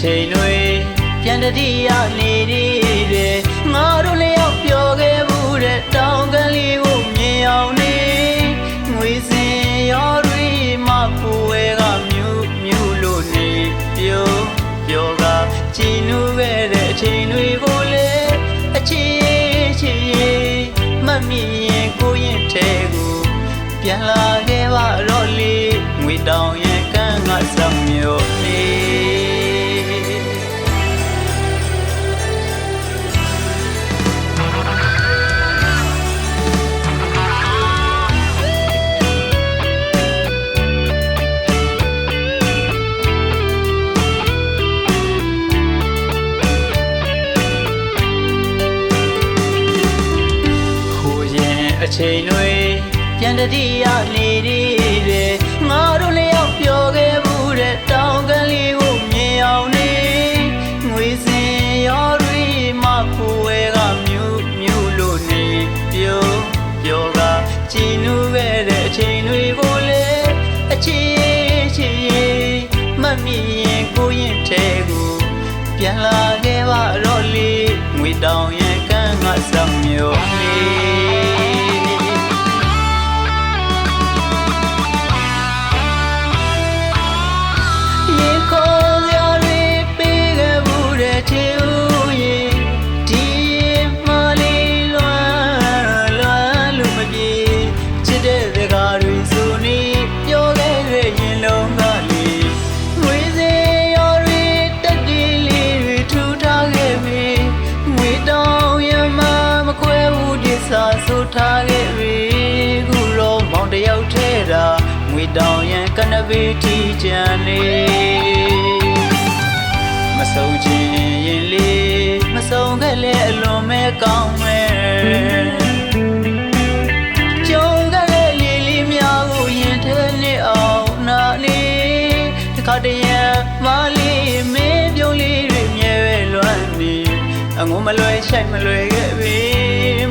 ချိန်တွေပြန်တတိယနေတယ်ငါတို့လျောက်ပြောခဲ့ဘူးတဲ့တောင်ကလေးကိုမြင်အောင်နေငွေစင်ရောတွေမှပူဝဲကမြူးမြူးလို့နေပြောကကြည်နူးခဲ့တဲ့အချိန်တွေကိုလေအချီမမြင်ရင်ကိုရင်ထဲကိုပြန်လာခဲ့ပါတော့လေငွေတောင်ရဲ့ကန်းကဆောင်မြို့နေအချိန်တွေပြန်တတိယနေတယ်ငါတို့လျောက်ပြောခဲ့ဘူးတဲ့တောင်ကလေးကိုမြင်အောင်နေငွေစင်ရောတွေမှပူဝဲကမြူးလို့နေပြောကကြည်နူးခဲ့တဲ့အချိန်တွေကိုလေအချီမမြင်ရင်ကိုရင်ထဲကိုပြန်လာခဲ့ပါတော့လေငွေတောင်ရဲ့ကန်းကဆောင်မြို့နေဆိုထားခဲ့ပြီခုတော့မောင်တယောက်ထဲတာငွေတောင်ရန်ကနဘေးတီချန်နေမဆုံးချင်ရင်လေမဆုံးခဲ့လေအလွန်မဲကောင်းမယ်ကြုံခဲ့တဲ့လီလီများကိုရင်ထဲနေအောင်နာနေတခါတည်းရမလေးမင်းပြုံးလေးတွေမြဲလွမ်းနေအငုံမလွယ်ရှိုက်မလွယ်ခဲ့ပြီ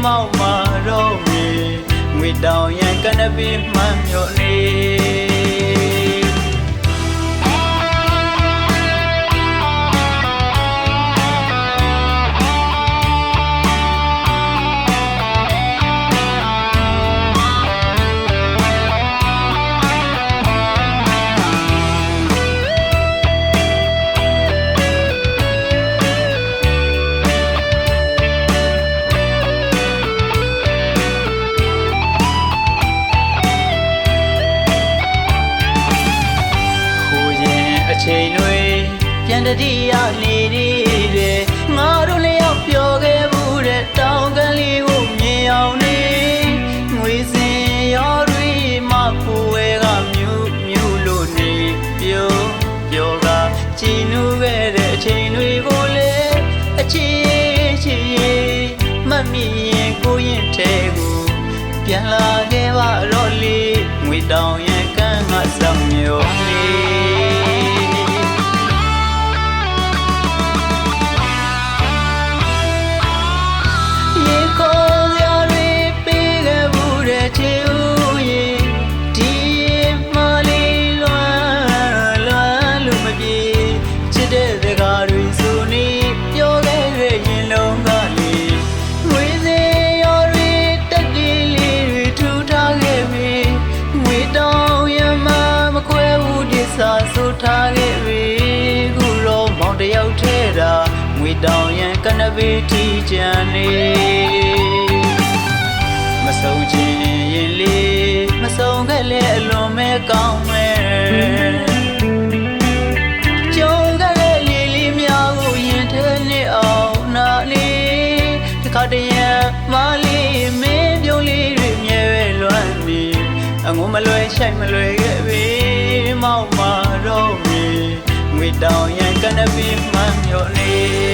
မောက်မာတော့မေငွေတောင်ရန်ကနပီမှန်မြို့နေချိန်တွေပြန်တတိယနေတယ်ငါတို့လျောက်ပြောခဲ့ဘူးတဲ့တောင်ကလေးကိုမြင်အောင်နေငွေစင်ရောတွေမှပူဝဲကမြူးလို့နေပြောကကြည်နူးခဲ့တဲ့အချိန်တွေကိုလေအချီမမြင်ရင်ကိုရင်ထဲကိုပြန်လာခဲ့ပါတော့လေငွေတောင်ရဲ့ကန်းကဆောင်မြို့နေဆိုထားခဲ့ပြီခုတော့မောင်တယောက်ထဲတာငွေတောင်ရန်ကနဘေးတီချန်နေမဆုံးချင်ရင်လေမဆုံးခဲ့လေအလွန်မဲကောင်းမယ်ကြုံခဲ့တဲ့လီလီများကိုရင်ထဲနေအောင်နာနေတခါတည်းရမလေးမင်းပြုံးလေးတွေမြဲလွမ်းနေအငုံမလွယ်ရှိုက်မလွယ်ခဲ့ပြီမောက်မာတော့မေငွေတောင်ရန်ကနပီမှန်မြို့နေ